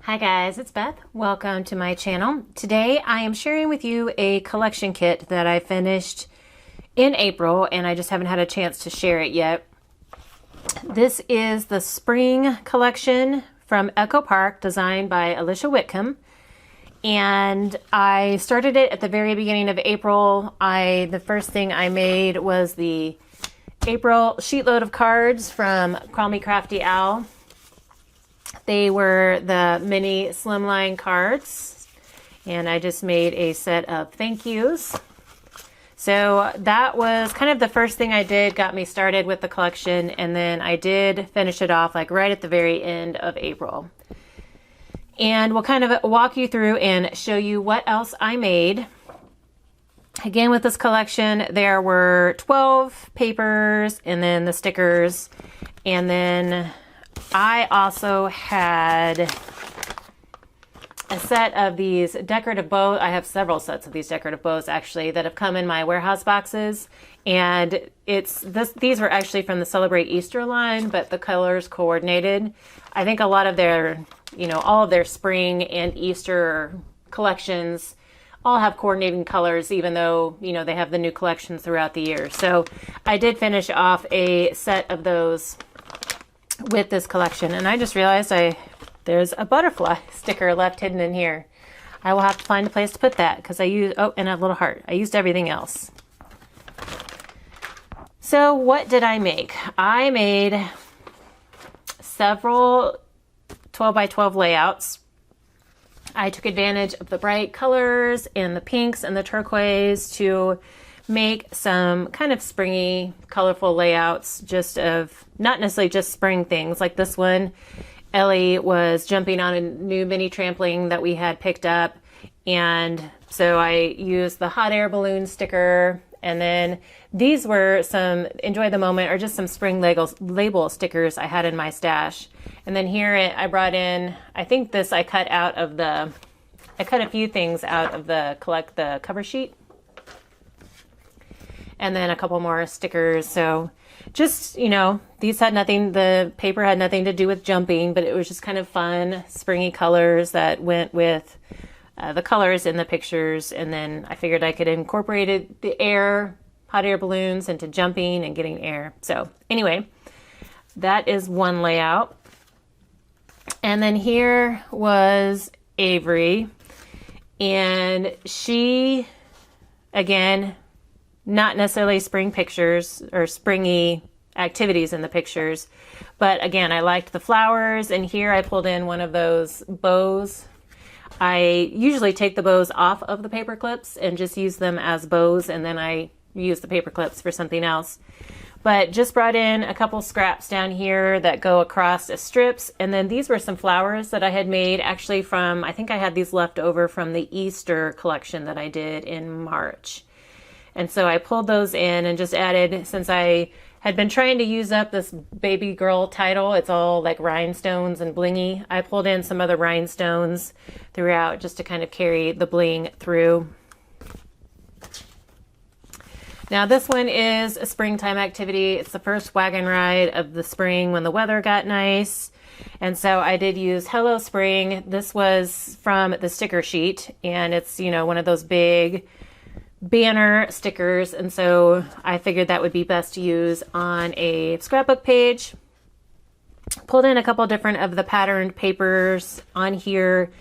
Hi guys, it's Beth. Welcome to my channel. Today I am sharing with you a collection kit that I finished in April and I just haven't had a chance to share it yet. This is the spring collection from Echo Park, designed by Alicia Whitcomb. And I started it at the very beginning of April. The first thing I made was the April sheetload of cards from Call Me Crafty Owl. They were the mini slimline cards, and I just made a set of thank yous. So that was kind of the first thing I did, got me started with the collection, and then I did finish it off like right at the very end of April. And we'll kind of walk you through and show you what else I made. Again, with this collection, there were 12 papers and then the stickers, and then I also had a set of these decorative bows. I have several sets of these decorative bows actually that have come in my warehouse boxes, and these were actually from the Celebrate Easter line, but the colors coordinated. I think a lot of their, all of their spring and Easter collections all have coordinating colors, even though, they have the new collections throughout the year. So I did finish off a set of those with this collection, and I just realized there's a butterfly sticker left hidden in here. I will have to find a place to put that because I used, and a little heart. I used everything else. So what did I make? I made several 12 by 12 layouts. I took advantage of the bright colors and the pinks and the turquoise to make some kind of springy, colorful layouts, just of not necessarily just spring things. Like this one, Ellie was jumping on a new mini trampoline that we had picked up, and so I used the hot air balloon sticker. And then these were some Enjoy the Moment, or just some spring label stickers I had in my stash. And then here I brought in, I think this I cut a few things out of the cover sheet. And then a couple more stickers. So just, these had nothing, the paper had nothing to do with jumping, but it was just kind of fun, springy colors that went with the colors in the pictures. And then I figured I could incorporate the hot air balloons into jumping and getting air. So anyway, that is one layout. And then here was Avery, and she, again, not necessarily spring pictures or springy activities in the pictures, but again, I liked the flowers, and here I pulled in one of those bows. I usually take the bows off of the paper clips and just use them as bows, and then I use the paper clips for something else. But just brought in a couple scraps down here that go across as strips, and then these were some flowers that I had made actually from, I think I had these left over from the Easter collection that I did in March. And so I pulled those in and just added, since I had been trying to use up this baby girl title, it's all like rhinestones and blingy. I pulled in some other rhinestones throughout just to kind of carry the bling through. Now this one is a springtime activity. It's the first wagon ride of the spring when the weather got nice. And so I did use Hello Spring. This was from the sticker sheet, and it's, one of those big banner stickers, and so I figured that would be best to use on a scrapbook page. Pulled in a couple different of the patterned papers on here,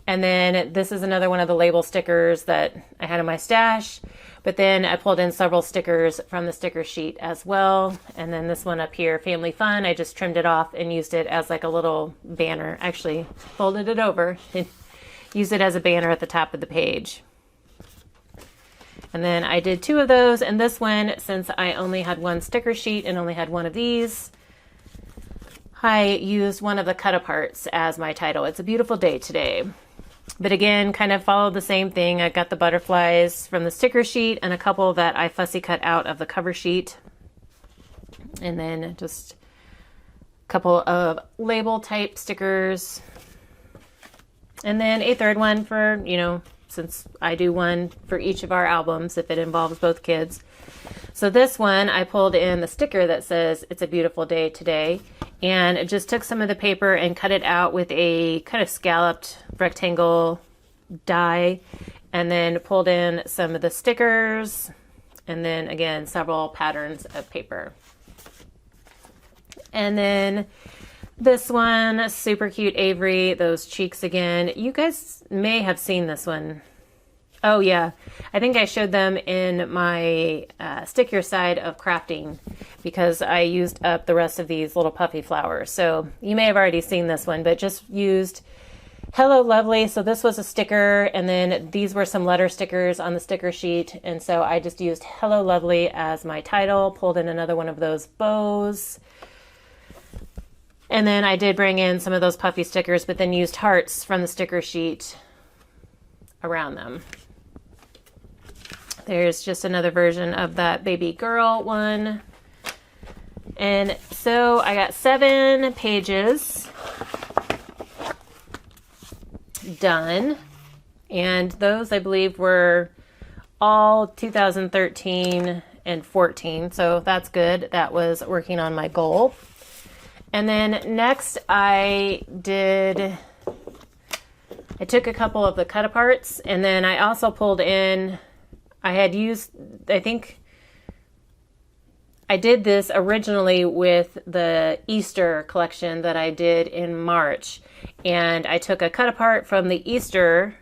and then this is another one of the label stickers that I had in my stash, but then I pulled in several stickers from the sticker sheet as well. And then this one up here, Family Fun, I just trimmed it off and used it as like a little banner. Actually folded it over and used it as a banner at the top of the page. And then I did two of those, and this one, since I only had one sticker sheet and only had one of these, I used one of the cut-aparts as my title. It's a beautiful day today. But again, kind of followed the same thing. I got the butterflies from the sticker sheet and a couple that I fussy cut out of the cover sheet. And then just a couple of label type stickers. And then a third one for, since I do one for each of our albums if it involves both kids. So this one, I pulled in the sticker that says, "It's a beautiful day today." And just took some of the paper and cut it out with a kind of scalloped rectangle die. And then pulled in some of the stickers. And then again, several patterns of paper. And then this one, super cute Avery, those cheeks again. You guys may have seen this one. Oh yeah, I think I showed them in my stick your side of crafting because I used up the rest of these little puffy flowers. So you may have already seen this one, but just used Hello Lovely. So this was a sticker, and then these were some letter stickers on the sticker sheet. And so I just used Hello Lovely as my title, pulled in another one of those bows. And then I did bring in some of those puffy stickers, but then used hearts from the sticker sheet around them. There's just another version of that baby girl one. And so I got 7 pages done. And those, I believe, were all 2013 and 14. So that's good. That was working on my goal. And then next I took a couple of the cut aparts, and then I also pulled in, I think I did this originally with the Easter collection that I did in March. And I took a cut apart from the Easter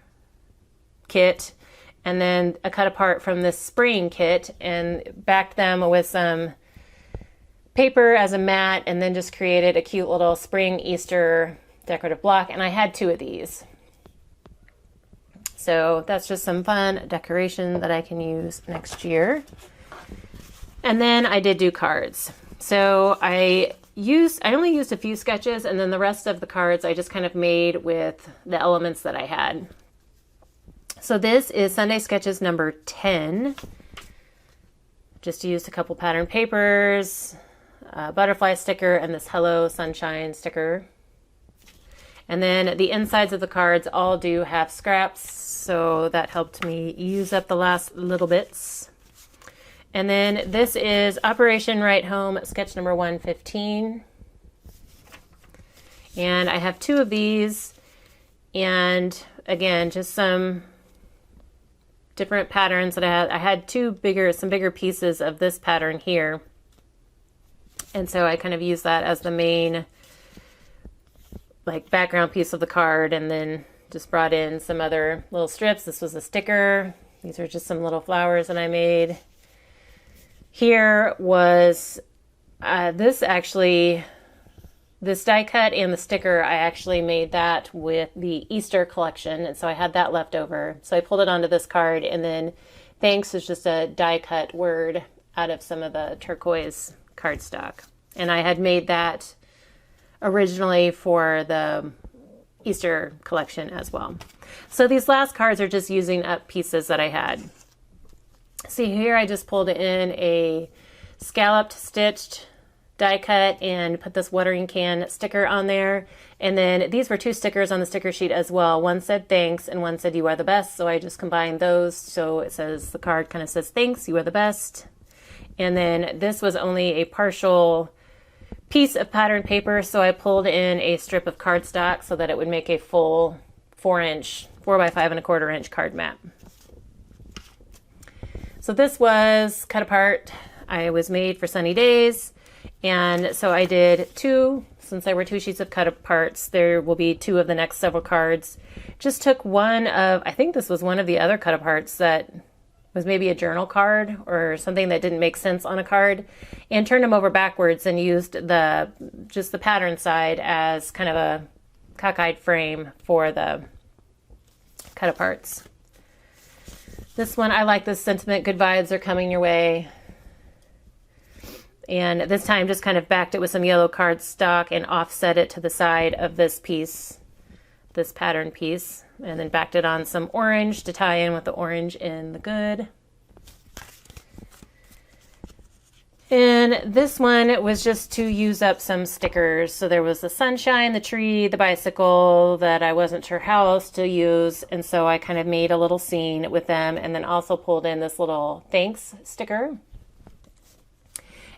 kit and then a cut apart from the spring kit and backed them with some paper as a mat, and then just created a cute little spring Easter decorative block. And I had 2 of these. So that's just some fun decoration that I can use next year. And then I did do cards. So I only used a few sketches, and then the rest of the cards I just kind of made with the elements that I had. So this is Sunday Sketches number 10. Just used a couple pattern papers, a butterfly sticker, and this Hello Sunshine sticker. And then the insides of the cards all do have scraps, so that helped me use up the last little bits. And then this is Operation Right Home, sketch number 115. And I have 2 of these, and again, just some different patterns that I had. I had some bigger pieces of this pattern here. And so I kind of used that as the main background piece of the card, and then just brought in some other little strips. This was a sticker. These are just some little flowers that I made. Here was this die cut and the sticker. I actually made that with the Easter collection, and so I had that left over. So I pulled it onto this card, and then thanks is just a die cut word out of some of the turquoise cardstock. And I had made that originally for the Easter collection as well. So these last cards are just using up pieces that I had. See here, I just pulled in a scalloped stitched die cut and put this watering can sticker on there. And then these were 2 stickers on the sticker sheet as well. One said thanks and one said you are the best. So I just combined those. So it says, the card kind of says thanks, you are the best. And then this was only a partial piece of pattern paper, so I pulled in a strip of cardstock so that it would make a full 4 by 5¼ inch card mat. So this was cut apart. I was made for sunny days, and so I did 2. Since there were 2 sheets of cut aparts, there will be 2 of the next several cards. Just took one of, I think this was one of the other cut aparts that was maybe a journal card or something that didn't make sense on a card, and turned them over backwards and used just the pattern side as kind of a cockeyed frame for the cut aparts. This one, I like this sentiment, good vibes are coming your way. And this time just kind of backed it with some yellow cardstock and offset it to the side of this piece, this pattern piece. And then backed it on some orange to tie in with the orange in the good. And this one was just to use up some stickers. So there was the sunshine, the tree, the bicycle that I wasn't sure how else to use. And so I kind of made a little scene with them, and then also pulled in this little thanks sticker.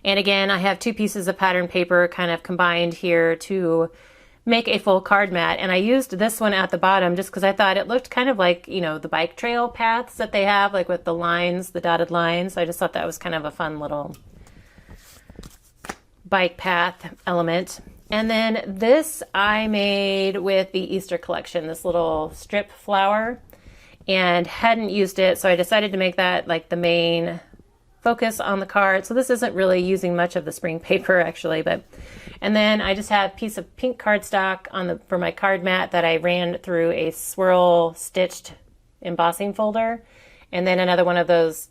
And again, I have 2 pieces of pattern paper kind of combined here to make a full card mat. And I used this one at the bottom just because I thought it looked kind of like, you know, the bike trail paths that they have, like with the lines, the dotted lines. I just thought that was kind of a fun little bike path element. And then this I made with the Easter collection, this little strip flower, and hadn't used it. So I decided to make that like the main focus on the card. So this isn't really using much of the spring paper actually, but, and then I just have a piece of pink cardstock for my card mat that I ran through a swirl stitched embossing folder. And then another one of those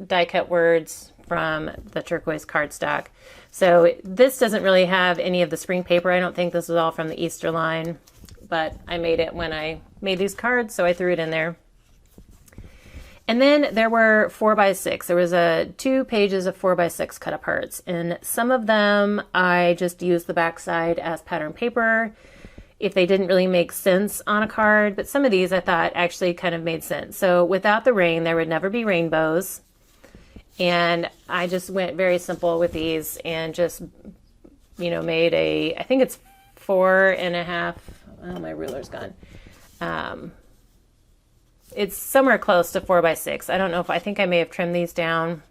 die cut words from the turquoise cardstock. So this doesn't really have any of the spring paper. I don't think this was all from the Easter line, but I made it when I made these cards, so I threw it in there. And then there were 4x6. There was 2 pages of 4x6 cut aparts, and some of them I just used the backside as pattern paper if they didn't really make sense on a card, but some of these I thought actually kind of made sense. So without the rain, there would never be rainbows. And I just went very simple with these and just, you know, made I think it's 4.5, oh, my ruler's gone. It's somewhere close to 4x6. I don't know I think I may have trimmed these down.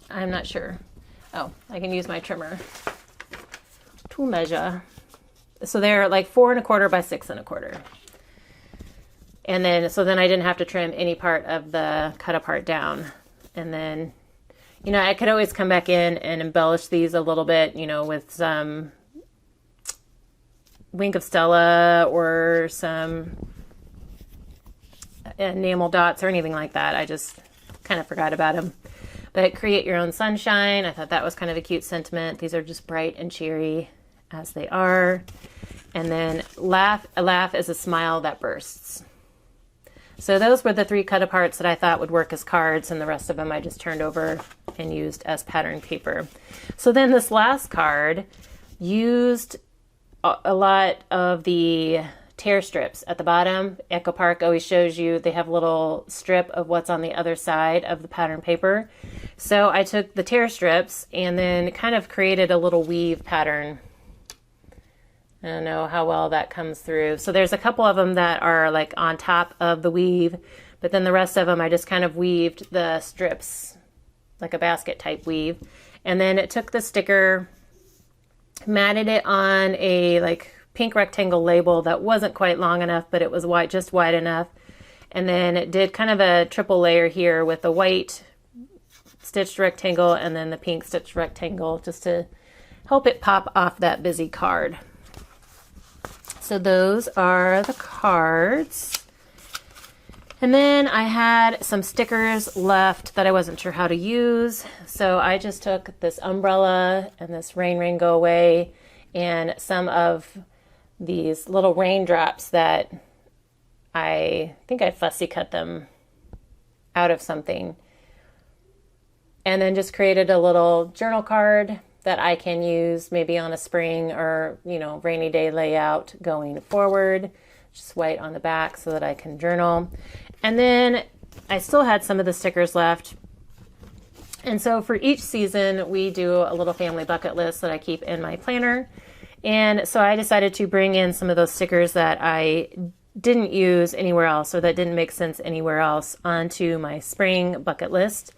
I'm not sure. Oh, I can use my trimmer to measure. So they're like 4.25 by 6.25. And then, so then I didn't have to trim any part of the cut apart down. And then, you know, I could always come back in and embellish these a little bit, you know, with some Wink of Stella or some enamel dots or anything like that. I just kind of forgot about them. But create your own sunshine. I thought that was kind of a cute sentiment. These are just bright and cheery as they are. And then a laugh is a smile that bursts. So those were the 3 cut aparts that I thought would work as cards, and the rest of them I just turned over and used as pattern paper. So then this last card used a lot of the tear strips at the bottom. Echo Park always shows you they have a little strip of what's on the other side of the pattern paper. So I took the tear strips and then kind of created a little weave pattern. I don't know how well that comes through. So there's a couple of them that are like on top of the weave, but then the rest of them I just kind of weaved the strips like a basket type weave. And then it took the sticker, matted it on a like pink rectangle label that wasn't quite long enough, but it was wide, just wide enough. And then it did kind of a triple layer here with the white stitched rectangle and then the pink stitched rectangle just to help it pop off that busy card. So those are the cards. And then I had some stickers left that I wasn't sure how to use. So I just took this umbrella and this rain go away and some of these little raindrops that I think I fussy cut them out of something. And then just created a little journal card that I can use maybe on a spring or, you know, rainy day layout going forward. Just white on the back so that I can journal. And then I still had some of the stickers left. And so for each season, we do a little family bucket list that I keep in my planner. And so I decided to bring in some of those stickers that I didn't use anywhere else or that didn't make sense anywhere else onto my spring bucket list.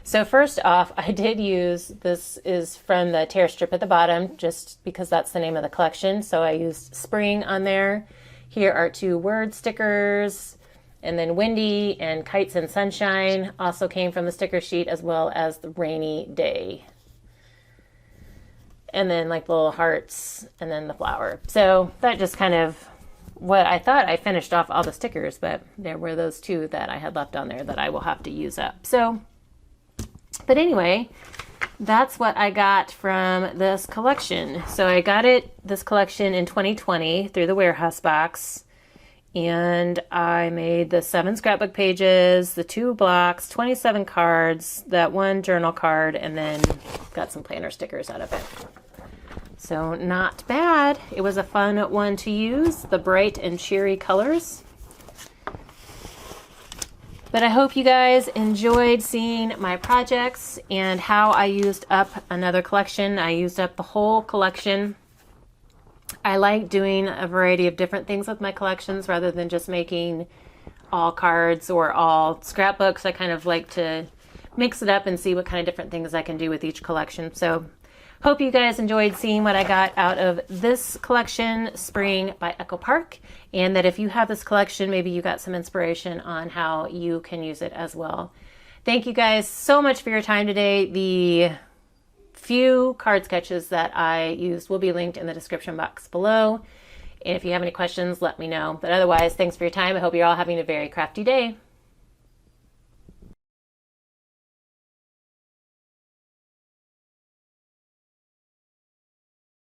So first off, I did use, this is from the tear strip at the bottom, just because that's the name of the collection. So I used spring on there. Here are 2 word stickers, and then windy and kites and sunshine also came from the sticker sheet, as well as the rainy day. And then like little hearts and then the flower. So that just kind of what I thought. I finished off all the stickers, but there were those 2 that I had left on there that I will have to use up. So but anyway, that's what I got from this collection. So I got this collection in 2020 through the warehouse box. And I made the 7 scrapbook pages, the 2 blocks, 27 cards, that 1 journal card, and then got some planner stickers out of it. So not bad. It was a fun one to use, the bright and cheery colors. But I hope you guys enjoyed seeing my projects and how I used up another collection. I used up the whole collection. I like doing a variety of different things with my collections rather than just making all cards or all scrapbooks. I kind of like to mix it up and see what kind of different things I can do with each collection. So hope you guys enjoyed seeing what I got out of this collection, Spring by Echo Park, and that if you have this collection, maybe you got some inspiration on how you can use it as well. Thank you guys so much for your time today. The few card sketches that I used will be linked in the description box below. And if you have any questions, let me know. But otherwise, thanks for your time. I hope you're all having a very crafty day.